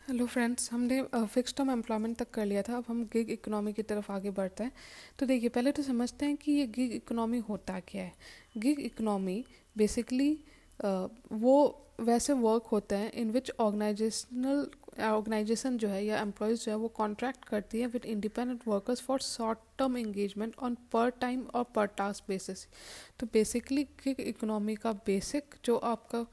Hello friends, हमने fix term employment तक कर लिया था। अब हम गिग इकोनॉमी की तरफ आगे बढ़ते हैं। तो देखिए, पहले तो समझते हैं कि ये गिग इकोनॉमी होता क्या है। गिग इकोनॉमी बेसिकली वो वैसे वर्क होता है इन विच ऑर्गेनाइजेशन जो है या एम्प्लॉयज़ जो है वो कॉन्ट्रैक्ट करती है with independent workers for short term engagement on पर टाइम और पर टास्क बेसिस। तो बेसिकली गिग इकोनॉमी का बेसिक जो आपका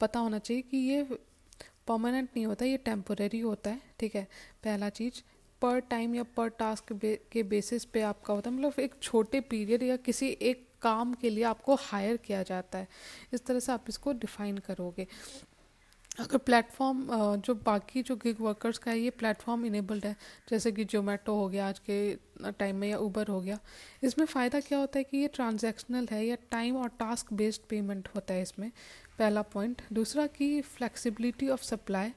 पता होना चाहिए कि ये परमानेंट नहीं होता, ये टेम्पोरेरी होता है। ठीक है, पहला चीज़ पर टाइम या पर टास्क के बेसिस पे आपका होता है, मतलब एक छोटे पीरियड या किसी एक काम के लिए आपको हायर किया जाता है। इस तरह से आप इसको डिफाइन करोगे। अगर प्लेटफॉर्म जो बाकी जो गिग वर्कर्स का है ये प्लेटफॉर्म इनेबल्ड है, जैसे कि जोमेटो हो गया आज के टाइम में, या उबर हो गया। इसमें फ़ायदा क्या होता है कि ये ट्रांजैक्शनल है या टाइम और टास्क बेस्ड पेमेंट होता है इसमें। पहला पॉइंट। दूसरा कि फ्लेक्सिबिलिटी ऑफ सप्लाई।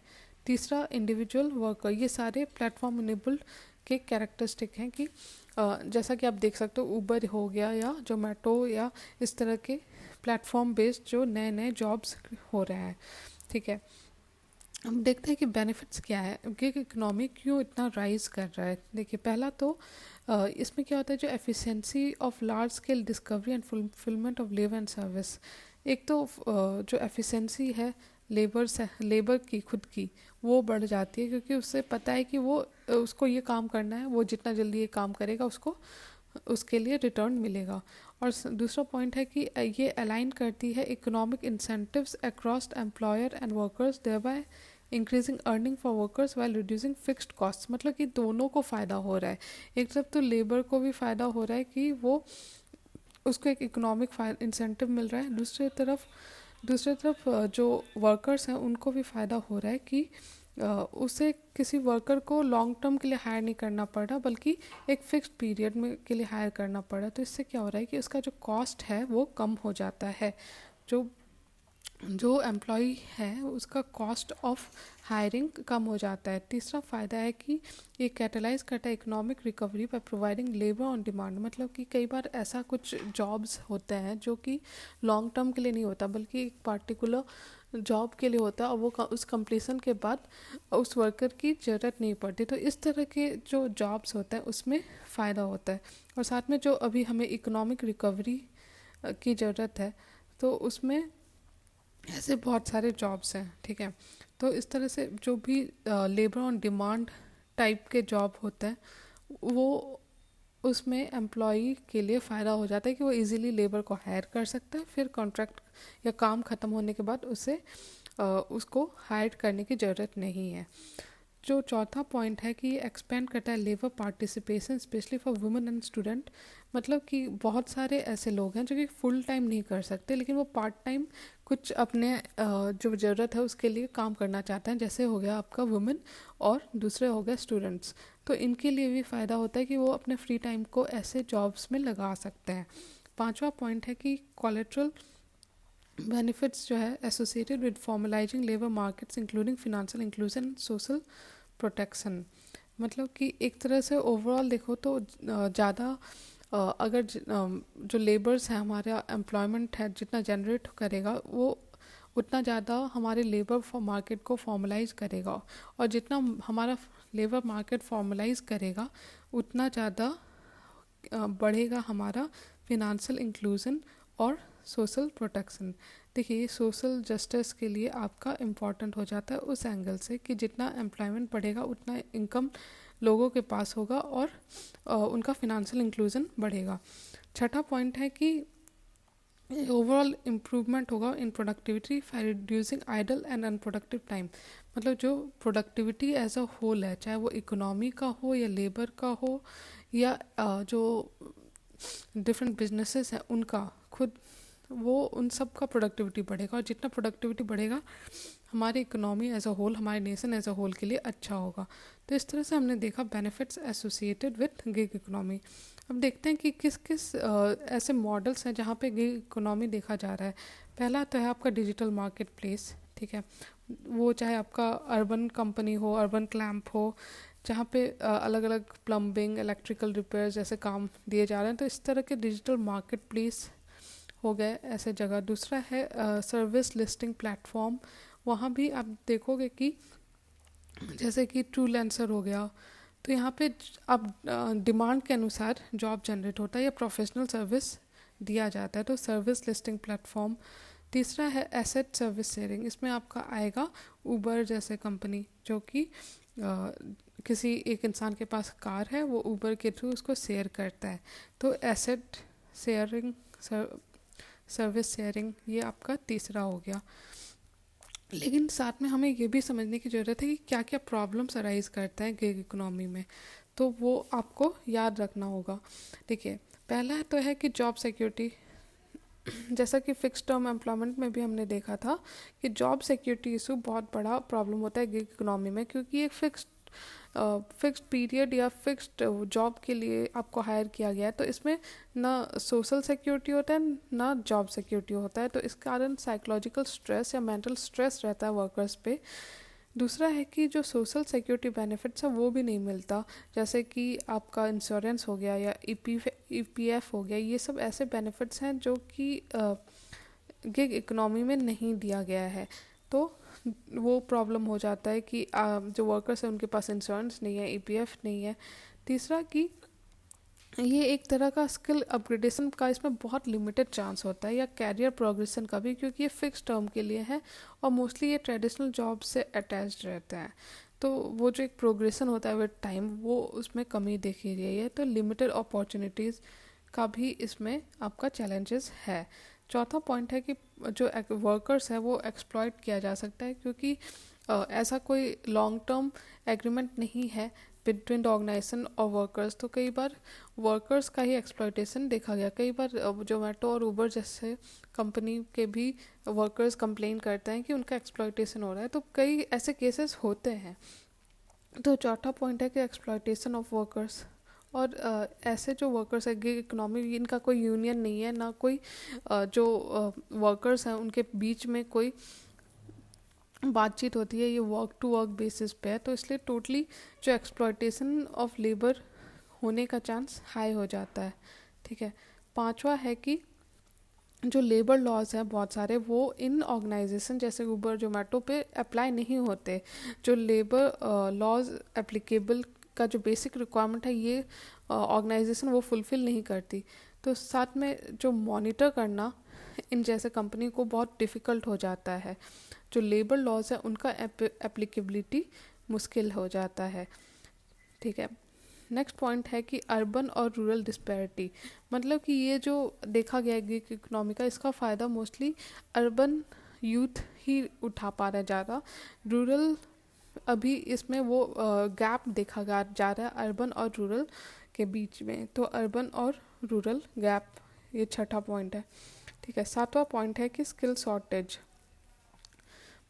तीसरा इंडिविजुअल वर्कर। ये सारे प्लेटफॉर्म इनेबल्ड के कैरेक्टरिस्टिक हैं कि जैसा कि आप देख सकते हो उबर हो गया या जोमेटो या इस तरह के प्लेटफॉर्म बेस्ड जो नए नए जॉब्स हो रहे हैं। ठीक है, हम देखते हैं कि बेनिफिट्स क्या है, गिग इकोनॉमी क्यों इतना राइज कर रहा है। देखिए, पहला तो इसमें क्या होता है, जो efficiency of large scale discovery and fulfilment of labour and service. एक तो जो एफिशिएंसी है लेबर की खुद की, वो बढ़ जाती है, क्योंकि उससे पता है कि वो उसको ये काम करना है, वो जितना जल्दी ये काम करेगा उसको उसके लिए रिटर्न मिलेगा। और दूसरा पॉइंट है कि ये अलाइन करती है economic incentives across employer and workers, thereby increasing earning for workers while reducing fixed cost. मतलब कि दोनों को फ़ायदा हो रहा है। एक तरफ तो लेबर को भी फ़ायदा हो रहा है कि वो उसको एक इकोनॉमिक इंसेंटिव मिल रहा है, दूसरी तरफ जो वर्कर्स हैं उनको भी फ़ायदा हो रहा है कि उसे किसी वर्कर को लॉन्ग टर्म के लिए हायर नहीं करना पड़ रहा, बल्कि एक फिक्स्ड पीरियड में के लिए हायर करना पड़ रहा है। तो इससे क्या हो रहा है कि उसका जो कॉस्ट है वो कम हो जाता है। जो जो एम्प्लॉय है उसका कॉस्ट ऑफ हायरिंग कम हो जाता है। तीसरा फ़ायदा है कि ये कैटलाइज करता है economic recovery by providing labour on demand. मतलब कि कई बार ऐसा कुछ जॉब्स होते हैं जो कि लॉन्ग टर्म के लिए नहीं होता, बल्कि एक पार्टिकुलर जॉब के लिए होता है, और वो उस कंप्लीसन के बाद उस वर्कर की ज़रूरत नहीं पड़ती। तो इस तरह के जो जॉब्स होते हैं उसमें फ़ायदा होता है। और साथ में जो अभी हमें इकोनॉमिक रिकवरी की ज़रूरत है, तो उसमें ऐसे बहुत सारे जॉब्स हैं। ठीक है, तो इस तरह से जो भी लेबर ऑन डिमांड टाइप के जॉब होते हैं, वो उसमें एम्प्लॉई के लिए फ़ायदा हो जाता है कि वो इजीली लेबर को हायर कर सकता है, फिर कॉन्ट्रैक्ट या काम ख़त्म होने के बाद उसको हायर करने की ज़रूरत नहीं है। जो चौथा पॉइंट है कि ये एक्सपेंड करता है labour participation specially for women and student. मतलब कि बहुत सारे ऐसे लोग हैं जो कि फुल टाइम नहीं कर सकते, लेकिन वो पार्ट टाइम कुछ अपने जो ज़रूरत है उसके लिए काम करना चाहते हैं, जैसे हो गया आपका वुमेन और दूसरे हो गए स्टूडेंट्स। तो इनके लिए भी फ़ायदा होता है कि वो अपने फ्री टाइम को ऐसे जॉब्स में लगा सकते हैं। पांचवा पॉइंट है कि कोलेट्रल बेनिफिट्स जो है associated with formalizing labour markets including financial inclusion, social protection. मतलब कि एक तरह से ओवरऑल देखो तो ज़्यादा अगर जो लेबर्स हैं, हमारा एम्प्लॉयमेंट है जितना जनरेट करेगा, वो उतना ज़्यादा हमारे लेबर मार्केट को फॉर्मलाइज करेगा। और जितना हमारा लेबर मार्केट फॉर्मलाइज करेगा, उतना ज़्यादा बढ़ेगा हमारा फिनेंशियल इंक्लूजन और सोशल प्रोटेक्शन। देखिए, ये सोशल जस्टिस के लिए आपका इम्पॉर्टेंट हो जाता है उस एंगल से कि जितना एम्प्लॉयमेंट बढ़ेगा उतना इनकम लोगों के पास होगा और उनका फिनेंशियल इंक्लूजन बढ़ेगा। छठा पॉइंट है कि ओवरऑल इम्प्रूवमेंट होगा in productivity by reducing idle and unproductive time. मतलब जो प्रोडक्टिविटी एज अ होल है, चाहे वो इकोनॉमी का हो या लेबर का हो या जो डिफरेंट बिजनेसेस हैं उनका खुद, वो उन सब का प्रोडक्टिविटी बढ़ेगा। और जितना प्रोडक्टिविटी बढ़ेगा, हमारी इकोनॉमी एज अ होल, हमारे नेशन एज अ होल के लिए अच्छा होगा। तो इस तरह से हमने देखा benefits associated with gig economy. अब देखते हैं कि किस किस ऐसे मॉडल्स हैं जहाँ पे गिग इकोनॉमी देखा जा रहा है। पहला तो है आपका डिजिटल मार्केट प्लेस। ठीक है, वो चाहे आपका अर्बन कंपनी हो, अर्बन क्लैम्प हो, जहाँ पे अलग अलग प्लम्बिंग, इलेक्ट्रिकल रिपेयर जैसे काम दिए जा रहे हैं, तो इस तरह के डिजिटल मार्केट प्लेस हो गए ऐसे जगह। दूसरा है सर्विस लिस्टिंग प्लेटफॉर्म। वहाँ भी आप देखोगे कि जैसे कि ट्रूलेंसर हो गया, तो यहाँ पे अब डिमांड के अनुसार जॉब जनरेट होता है या प्रोफेशनल सर्विस दिया जाता है, तो सर्विस लिस्टिंग प्लेटफॉर्म। तीसरा है एसेट सर्विस शेयरिंग, इसमें आपका आएगा ऊबर जैसे कंपनी, जो कि किसी एक इंसान के पास कार है, वो ऊबर के थ्रू उसको शेयर करता है, तो एसेट शेयरिंग, सर्विस शेयरिंग, ये आपका तीसरा हो गया। लेकिन साथ में हमें ये भी समझने की ज़रूरत है कि क्या क्या प्रॉब्लम्स अराइज करता है गिग इकोनॉमी में, तो वो आपको याद रखना होगा। देखिए, पहला तो है कि जॉब सिक्योरिटी। जैसा कि फिक्स टर्म एम्प्लॉयमेंट में भी हमने देखा था कि जॉब सिक्योरिटी इशू बहुत बड़ा प्रॉब्लम होता है गिग इकोनॉमी में, क्योंकि एक फिक्स्ड पीरियड या फिक्स्ड जॉब के लिए आपको हायर किया गया है, तो इसमें ना सोशल सिक्योरिटी होता है ना जॉब सिक्योरिटी होता है, तो इस कारण साइकोलॉजिकल स्ट्रेस या मेंटल स्ट्रेस रहता है वर्कर्स पे। दूसरा है कि जो सोशल सिक्योरिटी बेनिफिट्स है वो भी नहीं मिलता, जैसे कि आपका इंश्योरेंस हो गया या ईपीएफ हो गया, ये सब ऐसे बेनिफिट्स हैं जो कि गिग इकोनॉमी में नहीं दिया गया है, तो वो प्रॉब्लम हो जाता है कि जो वर्कर्स हैं उनके पास इंश्योरेंस नहीं है, ईपीएफ नहीं है। तीसरा कि ये एक तरह का स्किल अपग्रेडेशन का इसमें बहुत लिमिटेड चांस होता है, या कैरियर प्रोग्रेशन का भी, क्योंकि ये फिक्स टर्म के लिए है और मोस्टली ये ट्रेडिशनल जॉब से अटैच्ड रहते हैं, तो वो जो एक प्रोग्रेशन होता है विद टाइम, वो उसमें कमी देखी गई है, तो लिमिटेड अपॉर्चुनिटीज़ का भी इसमें आपका चैलेंजेस है। चौथा पॉइंट है कि जो वर्कर्स है वो एक्सप्लॉइट किया जा सकता है, क्योंकि ऐसा कोई लॉन्ग टर्म एग्रीमेंट नहीं है बिटवीन द ऑर्गेनाइजेशन और वर्कर्स, तो कई बार वर्कर्स का ही एक्सप्लॉयटेशन देखा गया। कई बार जोमेटो और ऊबर जैसे कंपनी के भी वर्कर्स कंप्लेन करते हैं कि उनका एक्सप्लॉयटेशन हो रहा है, तो कई ऐसे केसेस होते हैं। तो चौथा पॉइंट है कि एक्सप्लॉयटेशन ऑफ वर्कर्स, और ऐसे जो वर्कर्स है गिग इकोनॉमी, इनका कोई यूनियन नहीं है, ना कोई जो वर्कर्स हैं उनके बीच में कोई बातचीत होती है, ये वर्क टू वर्क बेसिस पे है, तो इसलिए टोटली जो एक्सप्लॉयटेशन ऑफ लेबर होने का चांस हाई हो जाता है। ठीक है। पांचवा है कि जो लेबर लॉज हैं बहुत सारे, वो इन ऑर्गेनाइजेशन जैसे ऊबर जोमेटो पे अप्लाई नहीं होते। जो लेबर लॉज एप्लीकेबल का जो बेसिक रिक्वायरमेंट है, ये ऑर्गेनाइजेशन वो फुलफ़िल नहीं करती, तो साथ में जो मॉनिटर करना इन जैसे कंपनी को बहुत डिफ़िकल्ट हो जाता है। जो लेबर लॉज है उनका एप्लीकेबिलिटी मुश्किल हो जाता है। ठीक है। नेक्स्ट पॉइंट है कि अर्बन और रूरल डिस्पैरिटी, मतलब कि ये जो देखा गया है गिग इकोनॉमी का, इसका फ़ायदा मोस्टली अर्बन यूथ ही उठा पा रहा है ज़्यादा। रूरल अभी इसमें वो गैप देखा जा रहा है अर्बन और रूरल के बीच में, तो अर्बन और रूरल गैप, ये छठा पॉइंट है। ठीक है। सातवां पॉइंट है कि स्किल शॉर्टेज,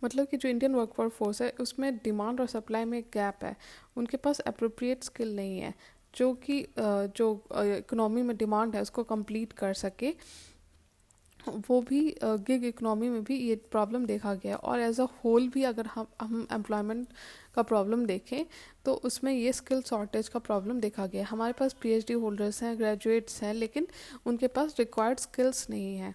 मतलब कि जो इंडियन वर्क फोर्स है उसमें डिमांड और सप्लाई में गैप है, उनके पास अप्रोप्रिएट स्किल नहीं है जो कि जो इकोनॉमी में डिमांड है उसको कंप्लीट कर सके। वो भी गिग इकोनॉमी में भी ये प्रॉब्लम देखा गया, और एज अ होल भी अगर हम एम्प्लॉयमेंट का प्रॉब्लम देखें तो उसमें ये स्किल शॉर्टेज का प्रॉब्लम देखा गया। हमारे पास पीएचडी होल्डर्स हैं, ग्रेजुएट्स हैं, लेकिन उनके पास रिक्वायर्ड स्किल्स नहीं है।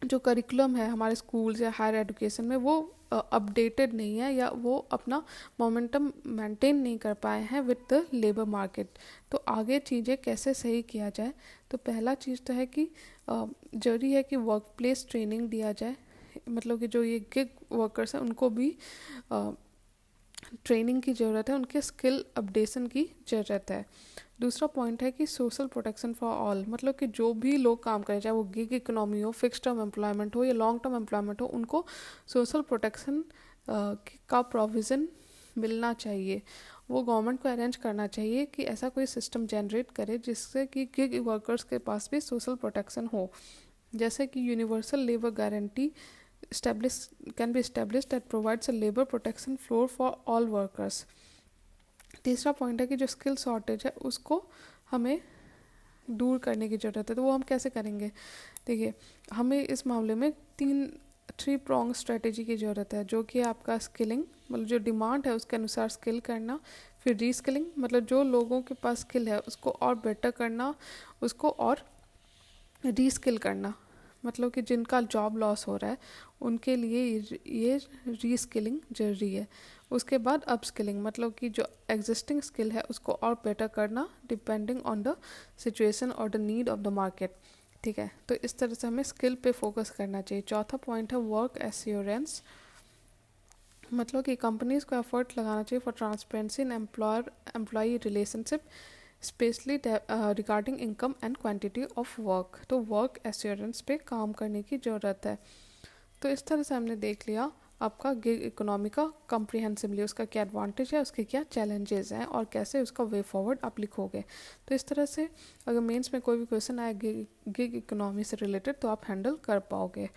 जो करिकुलम है हमारे स्कूल्स या हायर एजुकेशन में, वो अपडेटेड नहीं है, या वो अपना मोमेंटम मेंटेन नहीं कर पाए हैं विद द लेबर मार्केट। तो आगे चीज़ें कैसे सही किया जाए, तो पहला चीज़ तो है कि ज़रूरी है कि वर्क प्लेस ट्रेनिंग दिया जाए, मतलब कि जो ये गिग वर्कर्स हैं उनको भी ट्रेनिंग की ज़रूरत है, उनके स्किल अपडेशन की ज़रूरत है। दूसरा पॉइंट है कि सोशल प्रोटेक्शन फॉर ऑल, मतलब कि जो भी लोग काम करें, चाहे वो गिग इकोनॉमी हो, फिक्स टर्म एम्प्लॉयमेंट हो या लॉन्ग टर्म एम्प्लॉयमेंट हो, उनको सोशल प्रोटेक्शन का प्रोविज़न मिलना चाहिए। वो गवर्नमेंट को अरेंज करना चाहिए कि ऐसा कोई सिस्टम जनरेट करे जिससे कि गिग वर्कर्स के पास भी सोशल प्रोटेक्शन हो, जैसे कि universal labour guarantee can be established that provides a labor protection floor for all workers। तीसरा पॉइंट है कि जो स्किल शॉर्टेज है उसको हमें दूर करने की ज़रूरत है, तो वो हम कैसे करेंगे। देखिए, हमें इस मामले में 3 prong स्ट्रेटेजी की ज़रूरत है, जो कि आपका स्किलिंग, मतलब जो डिमांड है उसके अनुसार स्किल करना, फिर रीस्किलिंग, मतलब जो लोगों के पास स्किल है उसको और बेटर करना, उसको और रीस्किल करना, मतलब कि जिनका जॉब लॉस हो रहा है उनके लिए ये रीस्किलिंग जरूरी है। उसके बाद अपस्किलिंग, मतलब कि जो एग्जिस्टिंग स्किल है उसको और बेटर करना डिपेंडिंग ऑन द सिचुएशन और the need of the market. ठीक है, तो इस तरह से हमें स्किल पे फोकस करना चाहिए। चौथा पॉइंट है वर्क एश्योरेंस, मतलब कि कंपनीज को एफर्ट लगाना चाहिए for transparency in employer employee relationship, specially regarding income and quantity of work. तो वर्क एश्योरेंस पे काम करने की ज़रूरत है। तो इस तरह से हमने देख लिया आपका गिग इकोनॉमी का कॉम्प्रिहेंसिवली, उसका क्या एडवांटेज है, उसके क्या चैलेंजेस हैं और कैसे उसका वे फॉरवर्ड आप लिखोगे। तो इस तरह से अगर मेंस में कोई भी क्वेश्चन आए गिग इकोनॉमी से रिलेटेड तो आप हैंडल कर पाओगे।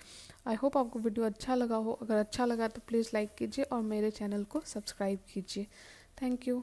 आई होप आपको वीडियो अच्छा लगा हो। अगर अच्छा लगा तो प्लीज़ लाइक कीजिए और मेरे चैनल को सब्सक्राइब कीजिए। Thank you.